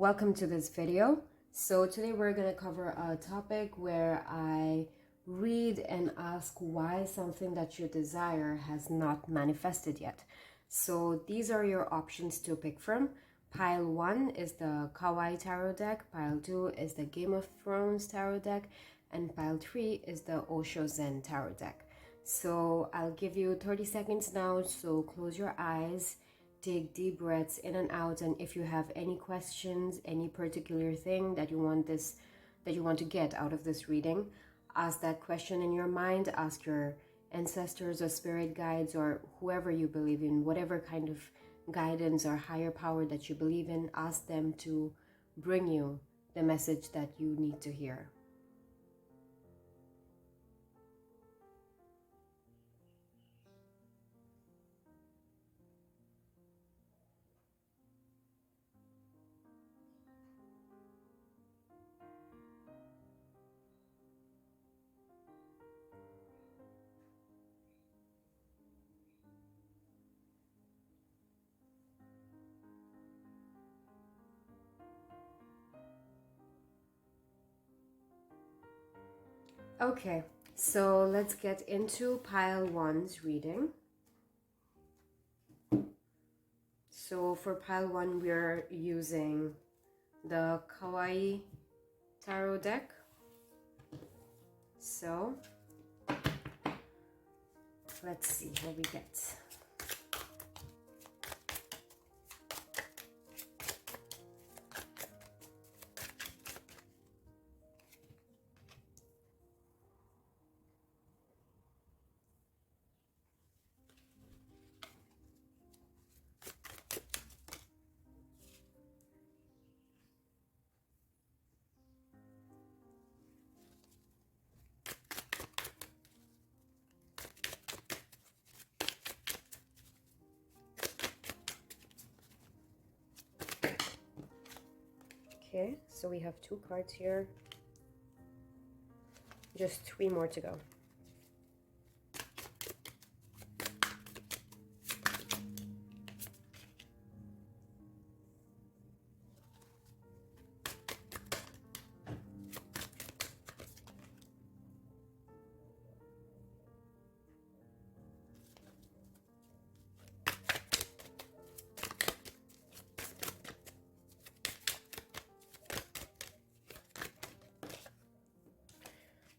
Welcome to this video. So today we're going to cover a topic where I read and ask why something that you desire has not manifested yet. So these are your options to pick from. Pile 1 is the Kawaii Tarot deck, Pile 2 is the Game of Thrones Tarot deck, and Pile 3 is the Osho Zen Tarot deck. So I'll give you 30 seconds now, so close your eyes, take deep breaths in and out, and if you have any questions, any particular thing that you want to get out of this reading, ask that question in your mind. Ask your ancestors or spirit guides or whoever you believe in, whatever kind of guidance or higher power that you believe in, ask them to bring you the message that you need to hear. Okay, so let's get into Pile 1's reading. So for Pile 1, we're using the Kawaii Tarot deck. So let's see what we get. Okay, so we have 2 cards here. Just 3 more to go.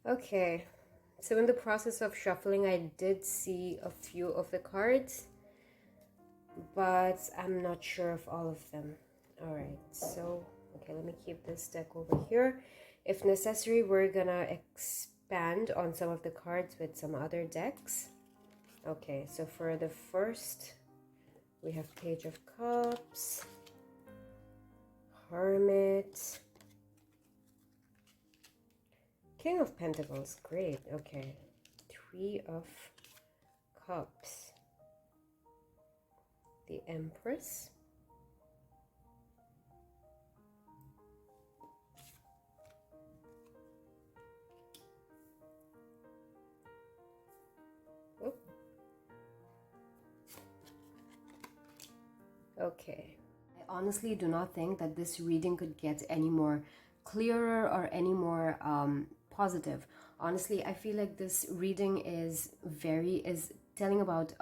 Okay, so in the process of shuffling, I did see a few of the cards, but I'm not sure of all of them. All right, so, okay, let me keep this deck over here. If necessary, we're gonna expand on some of the cards with some other decks. Okay, so for the first, we have Page of Cups, Hermit, King of Pentacles, great, okay. 3 of Cups, the Empress, okay. I honestly do not think that this reading could get any more clearer or any more positive. Honestly, I feel like this reading is telling about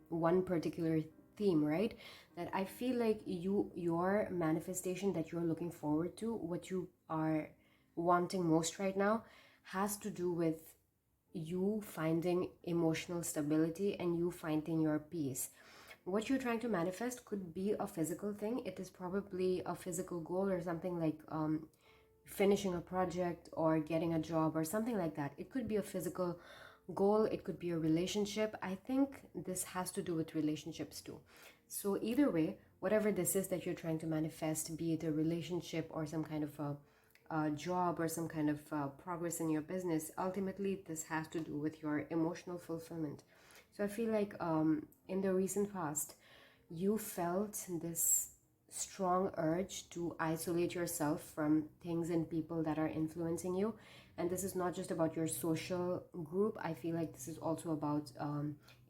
one particular theme, right? That I feel like your manifestation that you're looking forward to, what you are wanting most right now, has to do with you finding emotional stability and you finding your peace. What you're trying to manifest could be a physical thing. It is probably a physical goal or something like finishing a project or getting a job or something like that. It could be a physical goal. It could be a relationship. I think this has to do with relationships too. So either way, whatever this is that you're trying to manifest, be it a relationship or some kind of a job or some kind of progress in your business, ultimately this has to do with your emotional fulfillment. So I feel like in the recent past, you felt this strong urge to isolate yourself from things and people that are influencing you. And this is not just about your social group. I feel like this is also about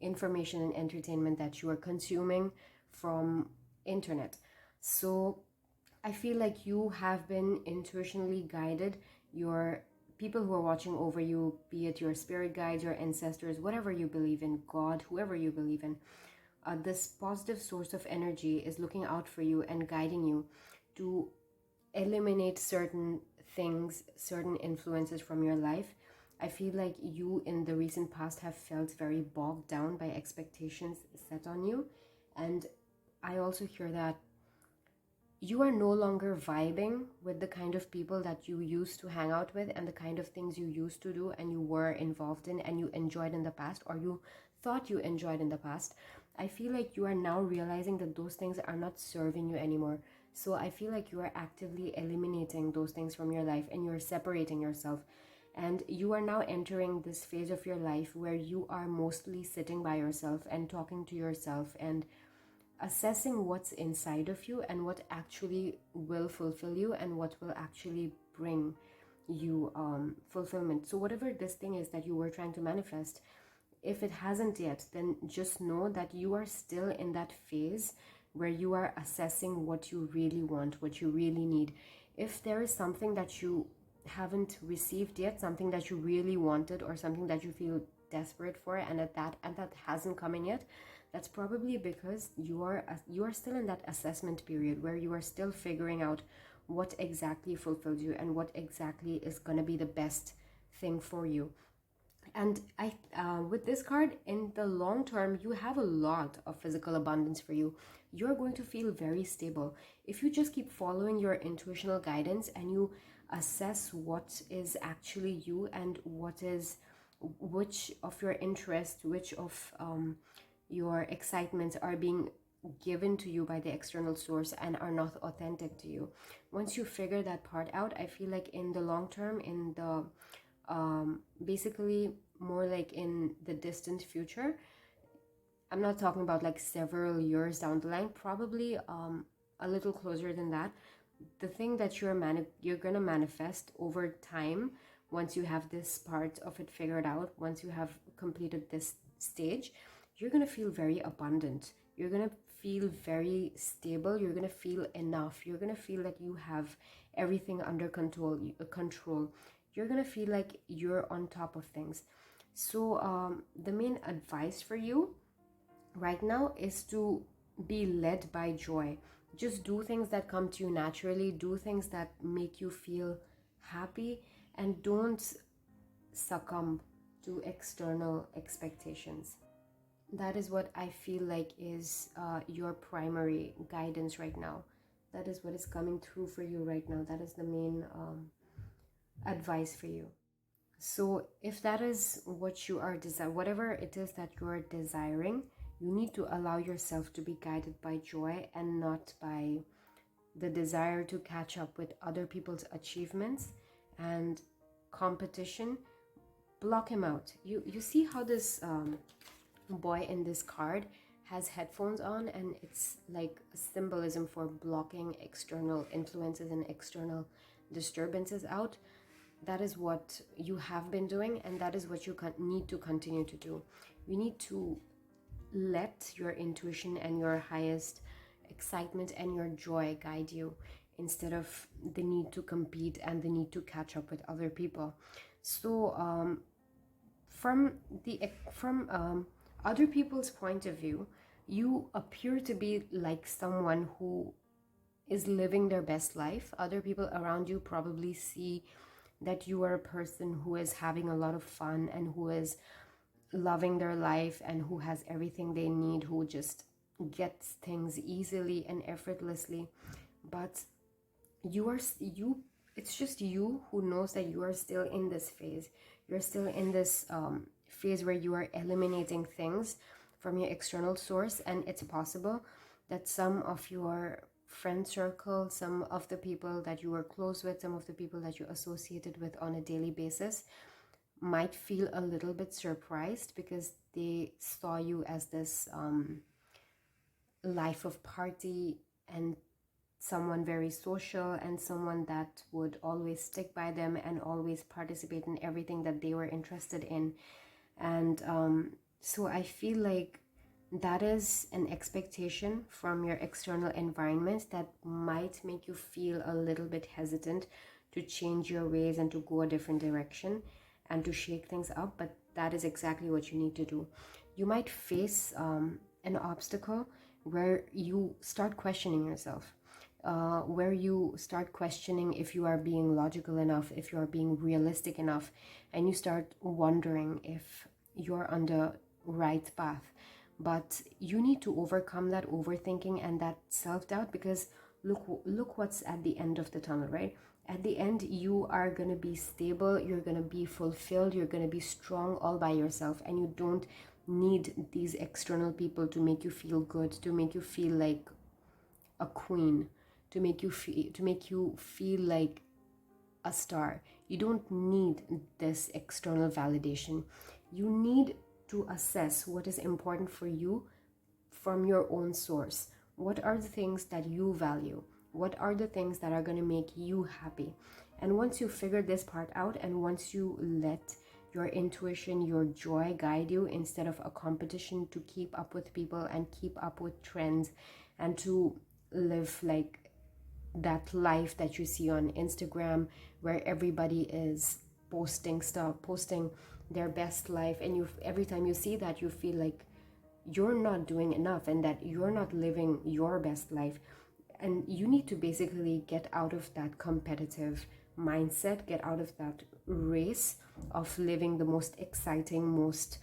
information and entertainment that you are consuming from internet. So I feel like you have been intuitionally guided. Your people who are watching over you, be it your spirit guides, your ancestors, whatever you believe in, God, whoever you believe in, this positive source of energy is looking out for you and guiding you to eliminate certain things, certain influences from your life. I feel like you in the recent past have felt very bogged down by expectations set on you. And I also hear that you are no longer vibing with the kind of people that you used to hang out with and the kind of things you used to do and you were involved in and you enjoyed in the past, or you thought you enjoyed in the past. I feel like you are now realizing that those things are not serving you anymore. So I feel like you are actively eliminating those things from your life and you're separating yourself. And you are now entering this phase of your life where you are mostly sitting by yourself and talking to yourself and assessing what's inside of you and what actually will fulfill you and what will actually bring you fulfillment. So whatever this thing is that you were trying to manifest, if it hasn't yet, then just know that you are still in that phase where you are assessing what you really want, what you really need. If there is something that you haven't received yet, something that you really wanted, or something that you feel desperate for, and that hasn't come in yet, that's probably because you are still in that assessment period where you are still figuring out what exactly fulfills you and what exactly is going to be the best thing for you. And with this card, in the long term, you have a lot of physical abundance for you. You're going to feel very stable if you just keep following your intuitional guidance and you assess what is actually you and which of your interests, which of your excitements are being given to you by the external source and are not authentic to you. Once you figure that part out, I feel like in the long term, in the basically more like in the distant future, I'm not talking about like several years down the line, probably a little closer than that, the thing that you're gonna manifest over time, once you have this part of it figured out, once you have completed this stage, you're gonna feel very abundant. You're gonna feel very stable. You're gonna feel enough. You're gonna feel like you have everything under control. You're gonna feel like you're on top of things. So the main advice for you right now is to be led by joy. Just do things that come to you naturally, do things that make you feel happy, and don't succumb to external expectations. That is what I feel like is your primary guidance right now. That is what is coming through for you right now. That is the main advice for you. So if that is what you are whatever it is that you are desiring, you need to allow yourself to be guided by joy and not by the desire to catch up with other people's achievements and competition. Block him out. You see how this boy in this card has headphones on, and it's like a symbolism for blocking external influences and external disturbances out. That is what you have been doing, and that is what you need to continue to do. You need to let your intuition and your highest excitement and your joy guide you, instead of the need to compete and the need to catch up with other people. So from other people's point of view, you appear to be like someone who is living their best life. Other people around you probably see that you are a person who is having a lot of fun and who is loving their life and who has everything they need, who just gets things easily and effortlessly. But it's just you who knows that you are still in this phase. You're still in this phase where you are eliminating things from your external source, and it's possible that some of your friend circle, some of the people that you were close with, some of the people that you associated with on a daily basis might feel a little bit surprised because they saw you as this life of party and someone very social and someone that would always stick by them and always participate in everything that they were interested in. And so I feel like that is an expectation from your external environment that might make you feel a little bit hesitant to change your ways and to go a different direction and to shake things up. But that is exactly what you need to do. You might face an obstacle where you start questioning yourself, where you start questioning if you are being logical enough, if you are being realistic enough, and you start wondering if you're on the right path. But you need to overcome that overthinking and that self-doubt, because look what's at the end of the tunnel, right? At the end, you are going to be stable, you're going to be fulfilled, you're going to be strong all by yourself, and you don't need these external people to make you feel good, to make you feel like a queen, to make you feel like a star. You don't need this external validation. You need to assess what is important for you from your own source. What are the things that you value? What are the things that are going to make you happy? And once you figure this part out, and once you let your intuition, your joy guide you instead of a competition to keep up with people and keep up with trends and to live like that life that you see on Instagram where everybody is posting stuff, posting their best life, and you, every time you see that, you feel like you're not doing enough and that you're not living your best life. And you need to basically get out of that competitive mindset, get out of that race of living the most exciting, most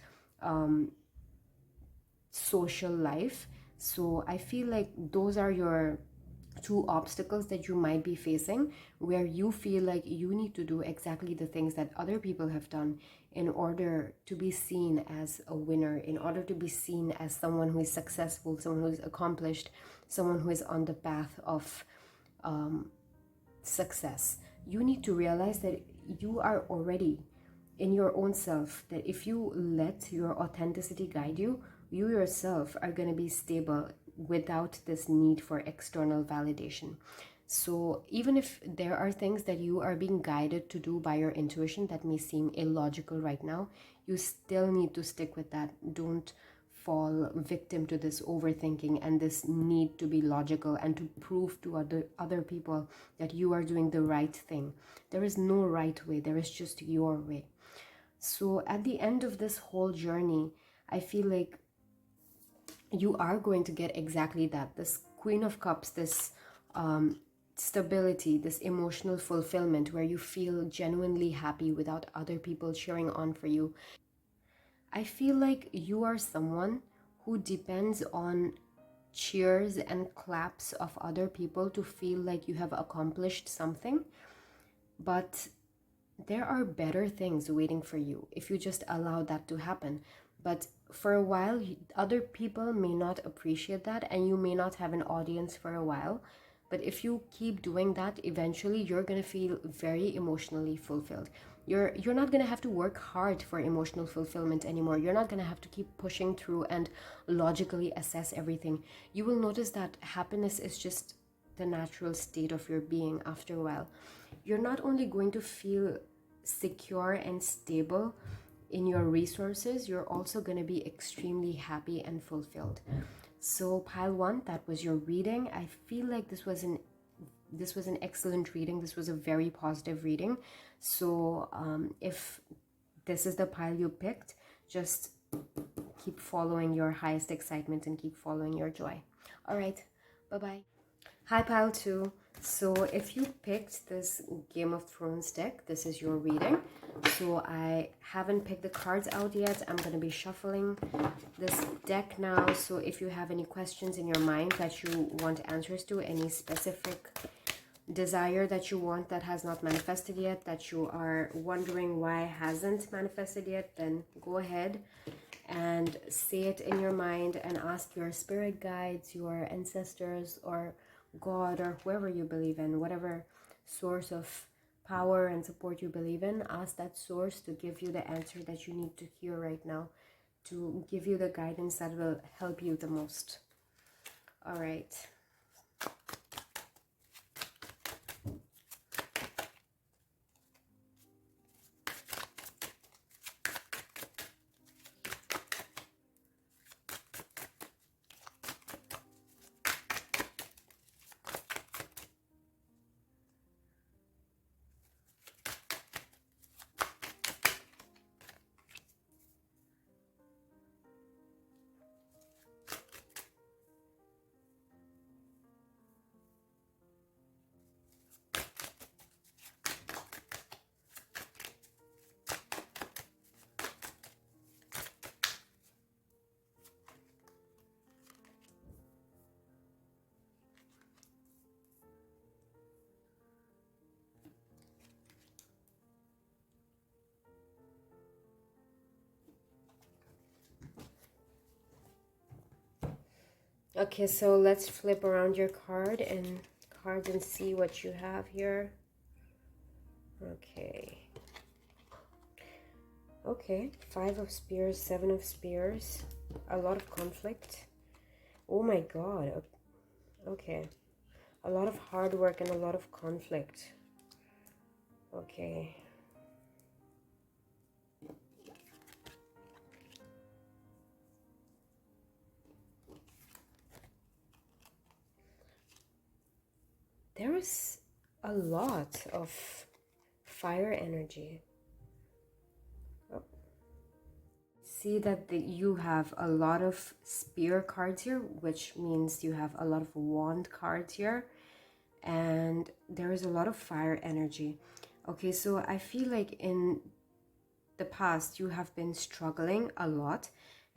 social life. So I feel like those are your two obstacles that you might be facing, where you feel like you need to do exactly the things that other people have done in order to be seen as a winner, in order to be seen as someone who is successful, someone who is accomplished, someone who is on the path of success. You need to realize that you are already in your own self, that if you let your authenticity guide you, you yourself are going to be stable without this need for external validation. So even if there are things that you are being guided to do by your intuition that may seem illogical right now, you still need to stick with that. Don't fall victim to this overthinking and this need to be logical and to prove to other people that you are doing the right thing. There is no right way, there is just your way. So at the end of this whole journey, I feel like you are going to get exactly that, this Queen of Cups, this stability, this emotional fulfillment where you feel genuinely happy without other people cheering on for you. I feel like you are someone who depends on cheers and claps of other people to feel like you have accomplished something. But there are better things waiting for you if you just allow that to happen. But for a while, other people may not appreciate that, and you may not have an audience for a while. But if you keep doing that, eventually you're going to feel very emotionally fulfilled. You're not going to have to work hard for emotional fulfillment anymore. You're not going to have to keep pushing through and logically assess everything. You will notice that happiness is just the natural state of your being after a while. You're not only going to feel secure and stable in your resources, you're also going to be extremely happy and fulfilled. So pile one, that was your reading. I feel like this was an excellent reading. This was a very positive reading. So if this is the pile you picked, just keep following your highest excitement and keep following your joy. All right, bye-bye. Hi, pile two. So if you picked this Game of Thrones deck, this is your reading. So I haven't picked the cards out yet. I'm going to be shuffling this deck now. So if you have any questions in your mind that you want answers to, any specific desire that you want that has not manifested yet, that you are wondering why hasn't manifested yet, then go ahead and say it in your mind and ask your spirit guides, your ancestors, or God, or whoever you believe in, whatever source of power and support you believe in. Ask that source to give you the answer that you need to hear right now, to give you the guidance that will help you the most. All right. Okay, so let's flip around your cards and see what you have here. Okay. Okay, 5 of Spears, 7 of Spears, a lot of conflict. Oh my God. Okay, a lot of hard work and a lot of conflict. Okay. There is a lot of fire energy. Oh. See that you have a lot of spear cards here, which means you have a lot of wand cards here, and there is a lot of fire energy. Okay, so I feel like in the past you have been struggling a lot,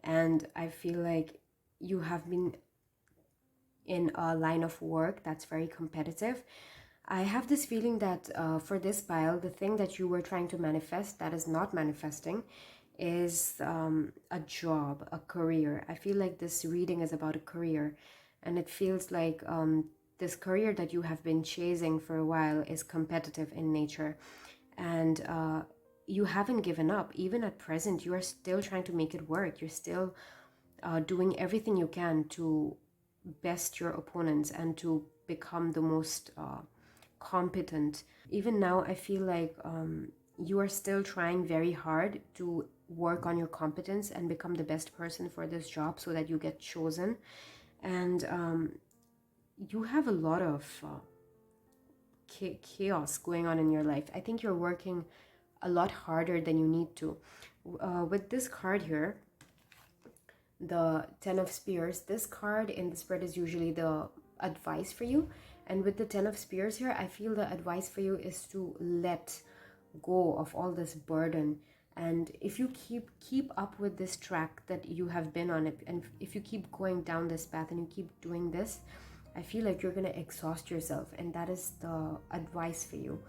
and I feel like you have been in a line of work that's very competitive. I have this feeling that for this pile, the thing that you were trying to manifest that is not manifesting is a job, a career. I feel like this reading is about a career, and it feels like this career that you have been chasing for a while is competitive in nature, and you haven't given up. Even at present, you are still trying to make it work. You're still doing everything you can to best your opponents and to become the most competent. Even now, I feel like you are still trying very hard to work on your competence and become the best person for this job so that you get chosen. And you have a lot of chaos going on in your life. I think you're working a lot harder than you need to. With this card here, the 10 of Spears, this card in the spread is usually the advice for you, and with the 10 of Spears here, I feel the advice for you is to let go of all this burden. And if you keep up with this track that you have been on it, and if you keep going down this path and you keep doing this, I feel like you're gonna exhaust yourself, and that is the advice for you.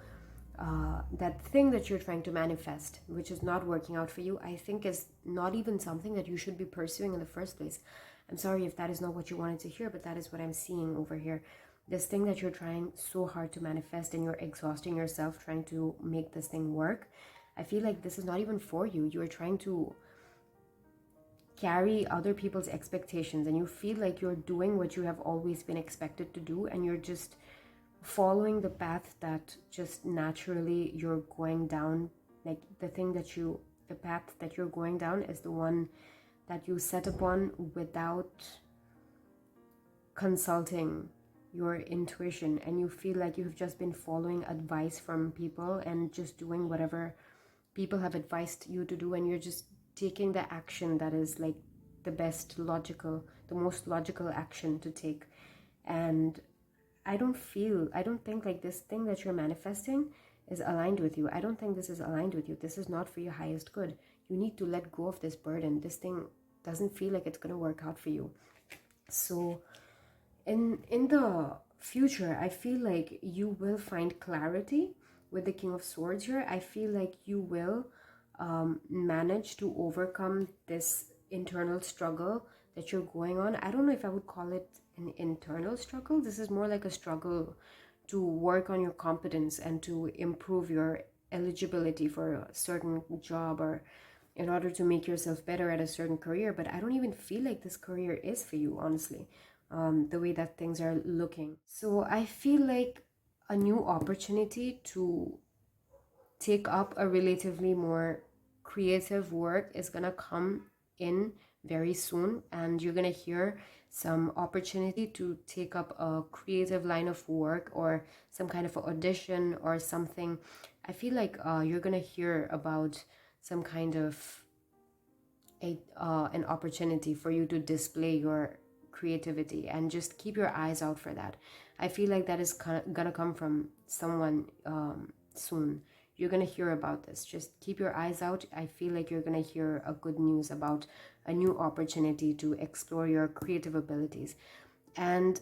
That thing that you're trying to manifest, which is not working out for you, I think is not even something that you should be pursuing in the first place. I'm sorry if that is not what you wanted to hear, but that is what I'm seeing over here. This thing that you're trying so hard to manifest and you're exhausting yourself trying to make this thing work, I feel like this is not even for you. You're trying to carry other people's expectations, and you feel like you're doing what you have always been expected to do, and you're just following the path that just naturally you're going down. Like the path that you're going down is the one that you set upon without consulting your intuition, and you feel like you have just been following advice from people and just doing whatever people have advised you to do, and you're just taking the action that is like the most logical action to take. And I don't think like this thing that you're manifesting is aligned with you. I don't think this is aligned with you. This is not for your highest good. You need to let go of this burden. This thing doesn't feel like it's going to work out for you. So in the future, I feel like you will find clarity with the King of Swords here. I feel like you will manage to overcome this internal struggle that you're going on. I don't know if I would call it an internal struggle. This is more like a struggle to work on your competence and to improve your eligibility for a certain job, or in order to make yourself better at a certain career. But I don't even feel like this career is for you, honestly, the way that things are looking. So I feel like a new opportunity to take up a relatively more creative work is gonna come in very soon, and you're gonna hear some opportunity to take up a creative line of work or some kind of audition or something. I feel like you're gonna hear about some kind of an opportunity for you to display your creativity, and just keep your eyes out for that. I feel like that is gonna come from someone soon. You're gonna hear about this. Just keep your eyes out. I feel like you're gonna hear a good news about a new opportunity to explore your creative abilities. And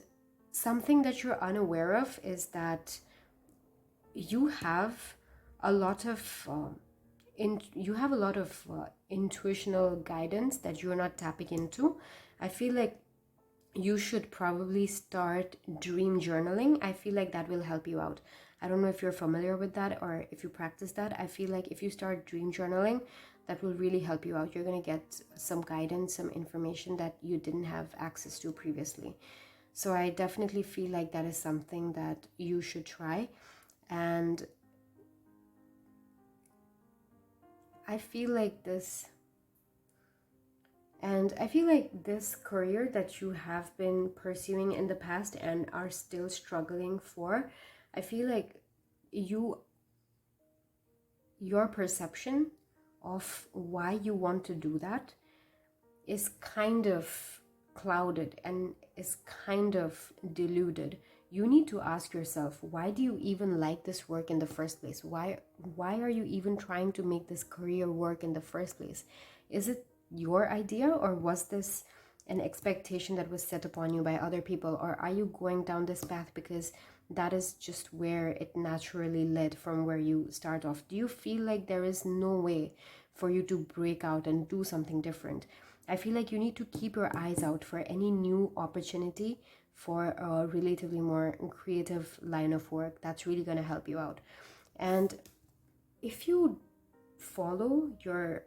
something that you're unaware of is that you have a lot of you have a lot of intuitional guidance that you're not tapping into. I feel like you should probably start dream journaling. I feel like that will help you out. I don't know if you're familiar with that or if you practice that. I feel like if you start dream journaling, that will really help you out. You're going to get some guidance, some information that you didn't have access to previously. So I definitely feel like that is something that you should try. And I feel like this career that you have been pursuing in the past and are still struggling for, I feel like your perception of why you want to do that is kind of clouded and is kind of deluded. You need to ask yourself, why do you even like this work in the first place? Why are you even trying to make this career work in the first place? Is it your idea, or was this an expectation that was set upon you by other people? Or are you going down this path because that is just where it naturally led from where you start off? Do you feel like there is no way for you to break out and do something different? I feel like you need to keep your eyes out for any new opportunity for a relatively more creative line of work that's really going to help you out. And if you follow your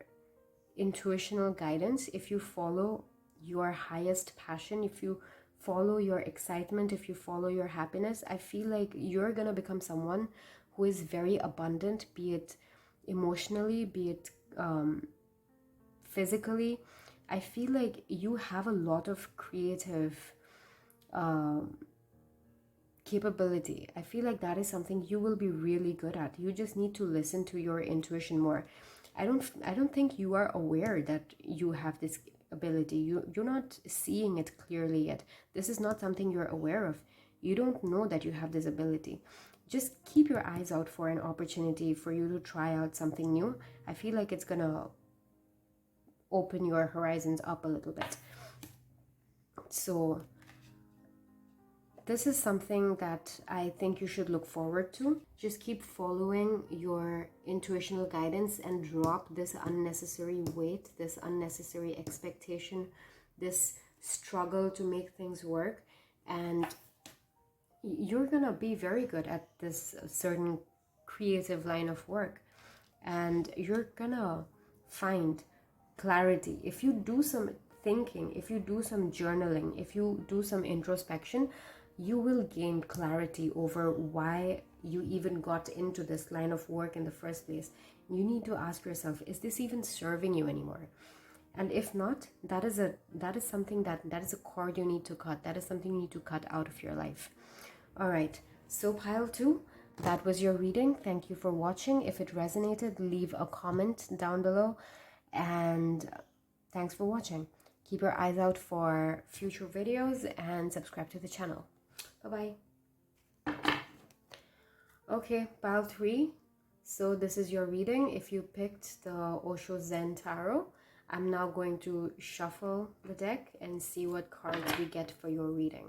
intuitional guidance, if you follow your highest passion, if you follow your excitement, if you follow your happiness, I feel like you're going to become someone who is very abundant, be it emotionally, be it physically. I feel like you have a lot of creative capability. I feel like that is something you will be really good at. You just need to listen to your intuition more. I don't think you are aware that you have this ability. You're not seeing it clearly yet. This is not something you're aware of. You don't know that you have this ability. Just keep your eyes out for an opportunity for you to try out something new. I feel like it's gonna open your horizons up a little bit. So this is something that I think you should look forward to. Just keep following your intuitional guidance and drop this unnecessary weight, this unnecessary expectation, this struggle to make things work. And you're gonna be very good at this certain creative line of work. And you're gonna find clarity. If you do some thinking, if you do some journaling, if you do some introspection, you will gain clarity over why you even got into this line of work in the first place. You need to ask yourself, is this even serving you anymore? And if not, that is a cord you need to cut. That is something you need to cut out of your life. All right, so pile 2, that was your reading. Thank you for watching. If it resonated, leave a comment down below, and thanks for watching. Keep your eyes out for future videos and subscribe to the channel. Bye-bye. Okay, pile 3. So this is your reading. If you picked the Osho Zen Tarot, I'm now going to shuffle the deck and see what cards we get for your reading.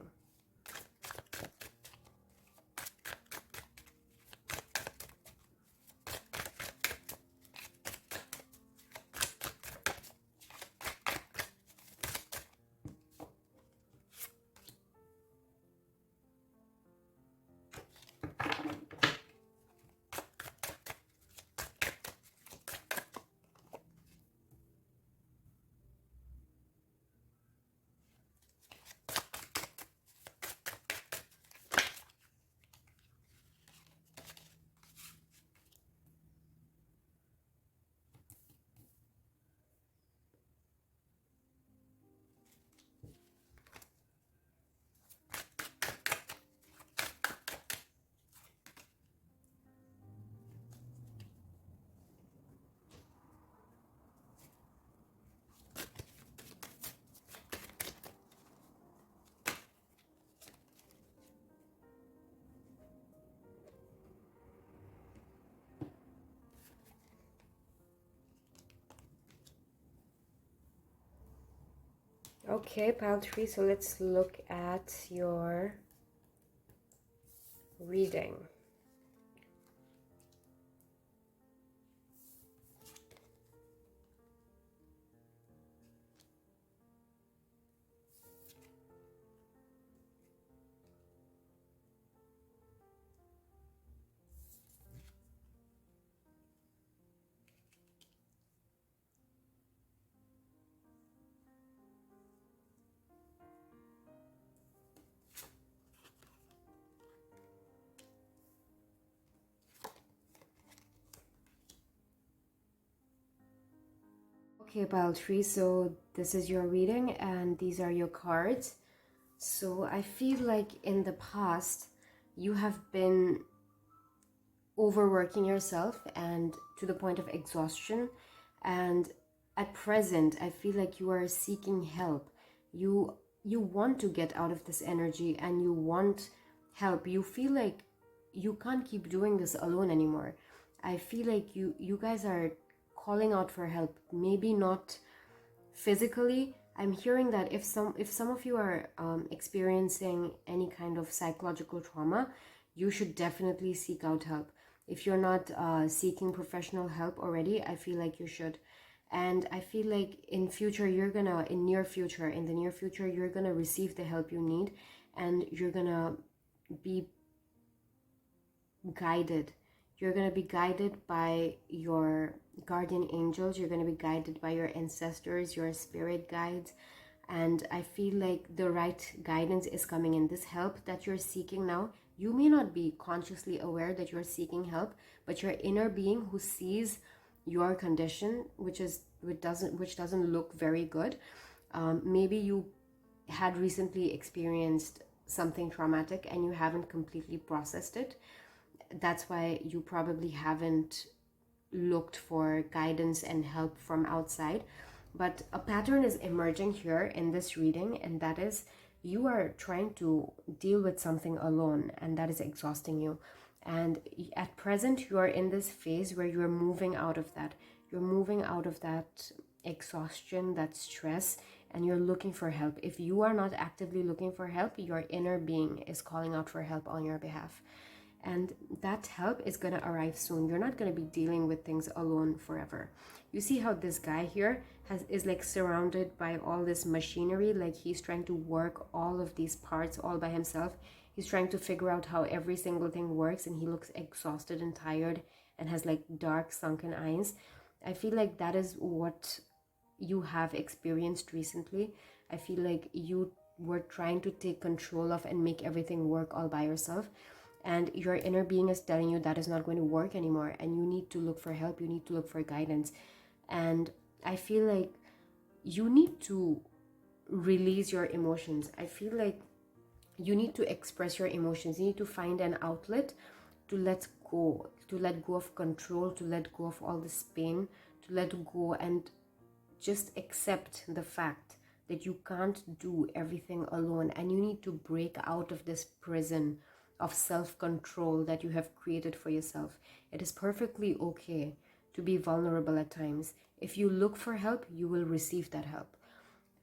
Okay, pile 3, so let's look at your reading. Okay, pile tree, so this is your reading and these are your cards. So I feel like in the past you have been overworking yourself and to the point of exhaustion, and at present I feel like you are seeking help. You want to get out of this energy and you want help. You feel like you can't keep doing this alone anymore. I feel like you guys are calling out for help, maybe not physically. I'm hearing that if some of you are experiencing any kind of psychological trauma, you should definitely seek out help. If you're not seeking professional help already, I feel like you should. And I feel like in the near future you're gonna receive the help you need, and you're gonna be guided. You're going to be guided by your guardian angels. You're going to be guided by your ancestors, your spirit guides. And I feel like the right guidance is coming in. This help that you're seeking now, you may not be consciously aware that you're seeking help, but your inner being who sees your condition, which doesn't look very good. Maybe you had recently experienced something traumatic and you haven't completely processed it. That's why you probably haven't looked for guidance and help from outside. But a pattern is emerging here in this reading, and that is you are trying to deal with something alone, and that is exhausting you. And at present, you are in this phase where you're moving out of that. You're moving out of that exhaustion, that stress, and you're looking for help. If you are not actively looking for help, your inner being is calling out for help on your behalf. And that help is going to arrive soon. You're not going to be dealing with things alone forever. You see how this guy here is like surrounded by all this machinery, like he's trying to work all of these parts all by himself. He's trying to figure out how every single thing works, and he looks exhausted and tired and has like dark sunken eyes. I feel like that is what you have experienced recently. I feel like you were trying to take control of and make everything work all by yourself, and your inner being is telling you that is not going to work anymore, and you need to look for help, you need to look for guidance. And I feel like you need to release your emotions. I feel like you need to express your emotions. You need to find an outlet to let go of control, to let go of all this pain, to let go and just accept the fact that you can't do everything alone, and you need to break out of this prison of self-control that you have created for yourself. It is perfectly okay to be vulnerable at times. If you look for help, you will receive that help.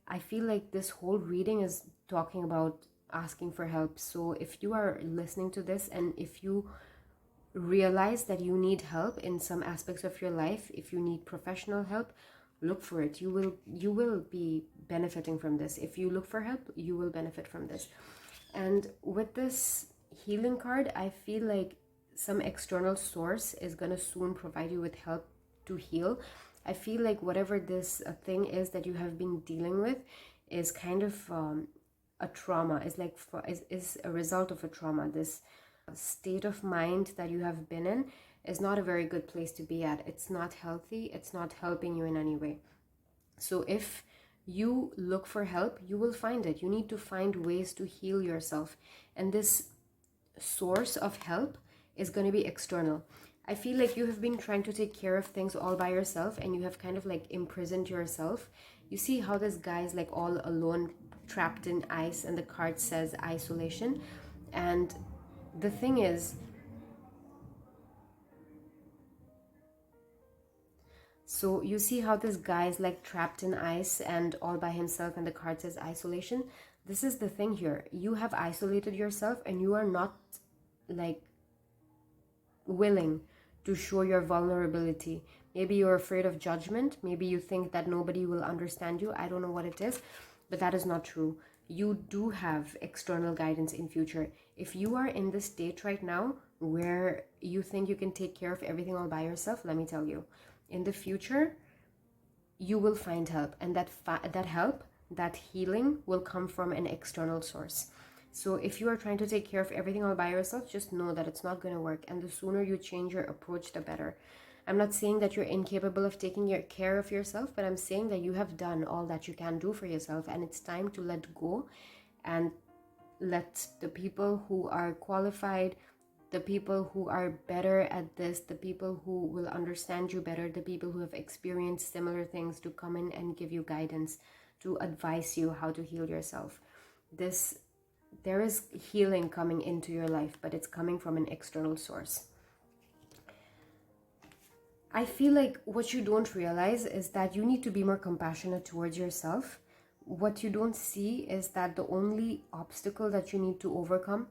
I feel like this whole reading is talking about asking for help. So if you are listening to this and if you realize that you need help in some aspects of your life, if you need professional help, look for it. You will be benefiting from this. If you look for help, you will benefit from this. And with this healing card, I feel like some external source is going to soon provide you with help to heal. I feel like whatever this thing is that you have been dealing with is kind of a trauma, is a result of a trauma. This state of mind that you have been in is not a very good place to be at. It's not healthy. It's not helping you in any way. So if you look for help, you will find it. You need to find ways to heal yourself, and this source of help is going to be external. I feel like you have been trying to take care of things all by yourself, and you have kind of like imprisoned yourself. You see how this guy is like all alone, trapped in ice, and the card says isolation. And the thing is, so you see how this guy is like trapped in ice and all by himself, and the card says isolation. This is the thing here. You have isolated yourself, and you are not like willing to show your vulnerability. Maybe you're afraid of judgment. Maybe you think that nobody will understand you. I don't know what it is, but that is not true. You do have external guidance in future. If you are in this state right now where you think you can take care of everything all by yourself, let me tell you, in the future, you will find help, and that help, that healing will come from an external source. So if you are trying to take care of everything all by yourself, just know that it's not going to work, and the sooner you change your approach, the better. I'm not saying that you're incapable of taking care of yourself, but I'm saying that you have done all that you can do for yourself, and it's time to let go and let the people who are qualified, the people who are better at this, the people who will understand you better, the people who have experienced similar things, to come in and give you guidance, to advise you how to heal yourself. There is healing coming into your life, but it's coming from an external source. I feel like what you don't realize is that you need to be more compassionate towards yourself. What you don't see is that the only obstacle that you need to overcome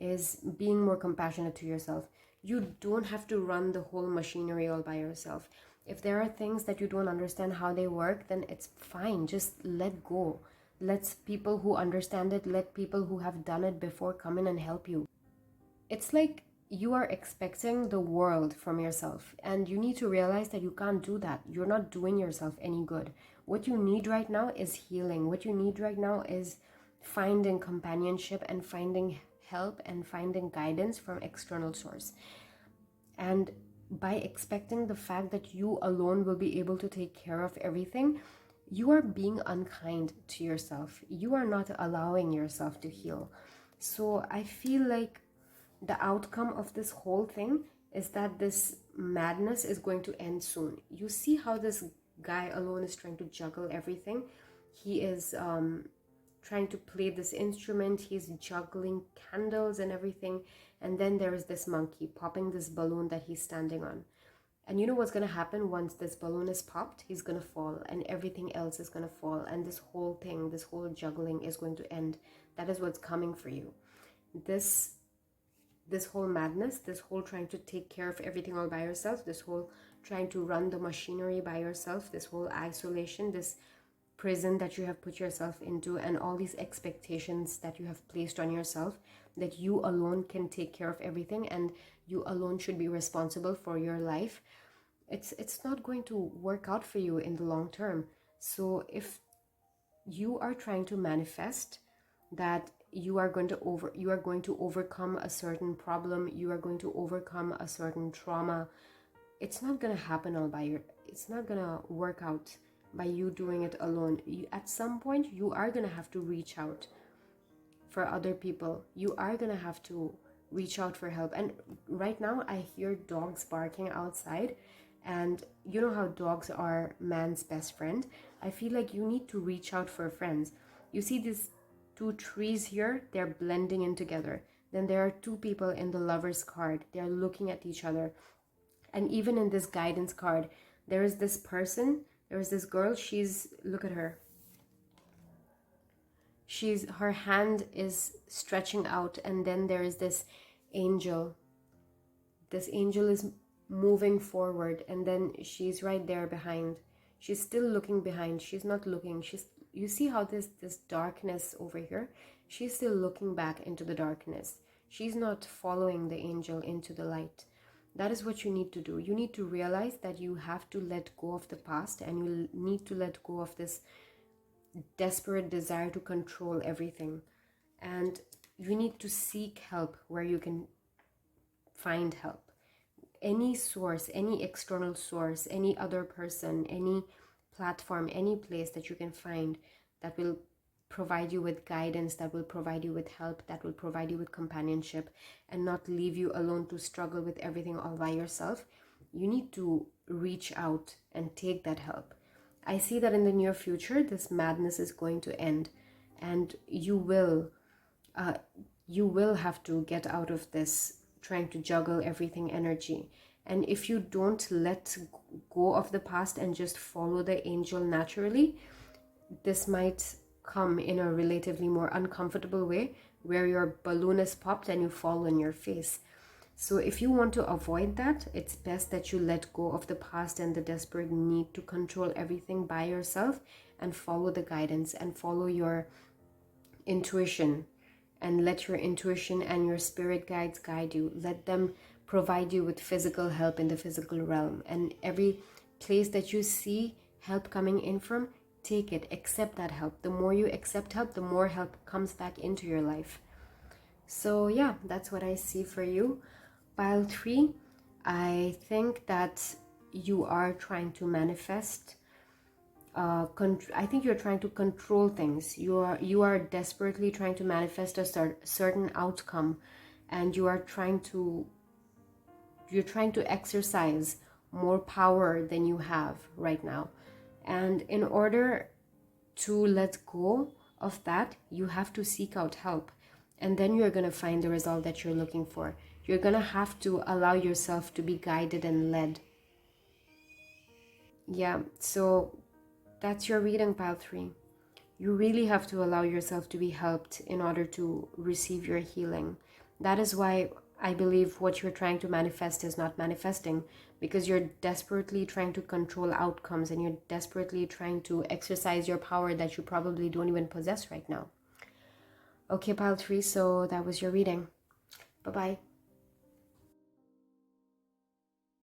is being more compassionate to yourself. You don't have to run the whole machinery all by yourself. If there are things that you don't understand how they work, then it's fine. Just let go. Let people who understand it, let people who have done it before come in and help you. It's like you are expecting the world from yourself, and you need to realize that you can't do that. You're not doing yourself any good. What you need right now is healing. What you need right now is finding companionship and finding help and finding guidance from external source. And by expecting the fact that you alone will be able to take care of everything, you are being unkind to yourself. You are not allowing yourself to heal. So I feel like the outcome of this whole thing is that this madness is going to end soon. You see how this guy alone is trying to juggle everything. He is trying to play this instrument. He's juggling candles and everything. And then there is this monkey popping this balloon that he's standing on. And you know what's going to happen once this balloon is popped? He's going to fall, and everything else is going to fall. And this whole thing, this whole juggling is going to end. That is what's coming for you. This whole madness, this whole trying to take care of everything all by yourself, this whole trying to run the machinery by yourself, this whole isolation, this prison that you have put yourself into, and all these expectations that you have placed on yourself, that you alone can take care of everything and you alone should be responsible for your life, it's not going to work out for you in the long term. So if you are trying to manifest that you are going to overcome a certain problem, you are going to overcome a certain trauma, it's not going to happen it's not going to work out by you doing it alone. At some point you are going to have to reach out for other people. You are going to have to reach out for help. And right now I hear dogs barking outside, and you know how dogs are man's best friend. I feel like you need to reach out for friends. You see these two trees here, they're blending in together. Then there are two people in the lover's card, they're looking at each other. And even in this guidance card, there is this person, there is this girl, look at her, her hand is stretching out, and then there is this angel. This angel is moving forward, and then she's right there behind. She's still looking behind. She's not looking. You see how this darkness over here? She's still looking back into the darkness. She's not following the angel into the light. That is what you need to do. You need to realize that you have to let go of the past, and you need to let go of this desperate desire to control everything. And you need to seek help where you can find help. Any source, any external source, any other person, any platform, any place that you can find that will provide you with guidance, that will provide you with help, that will provide you with companionship, and not leave you alone to struggle with everything all by yourself. You need to reach out and take that help. I see that in the near future, this madness is going to end, and you will have to get out of this trying to juggle everything energy. And if you don't let go of the past and just follow the angel naturally, this might come in a relatively more uncomfortable way, where your balloon is popped and you fall on your face. So if you want to avoid that, it's best that you let go of the past and the desperate need to control everything by yourself, and follow the guidance and follow your intuition, and let your intuition and your spirit guides guide you. Let them provide you with physical help in the physical realm. And every place that you see help coming in from, take it, accept that help. The more you accept help, the more help comes back into your life. So yeah, that's what I see for you. Pile 3, I think that you are trying to manifest. I think you're trying to control things. You are desperately trying to manifest a certain outcome, and you're trying to exercise more power than you have right now. And in order to let go of that, you have to seek out help, and then you're going to find the result that you're looking for. You're going to have to allow yourself to be guided and led. Yeah, so that's your reading, pile 3. You really have to allow yourself to be helped in order to receive your healing. That is why I believe what you're trying to manifest is not manifesting, because you're desperately trying to control outcomes, and you're desperately trying to exercise your power that you probably don't even possess right now. Okay, pile 3, so that was your reading. Bye-bye.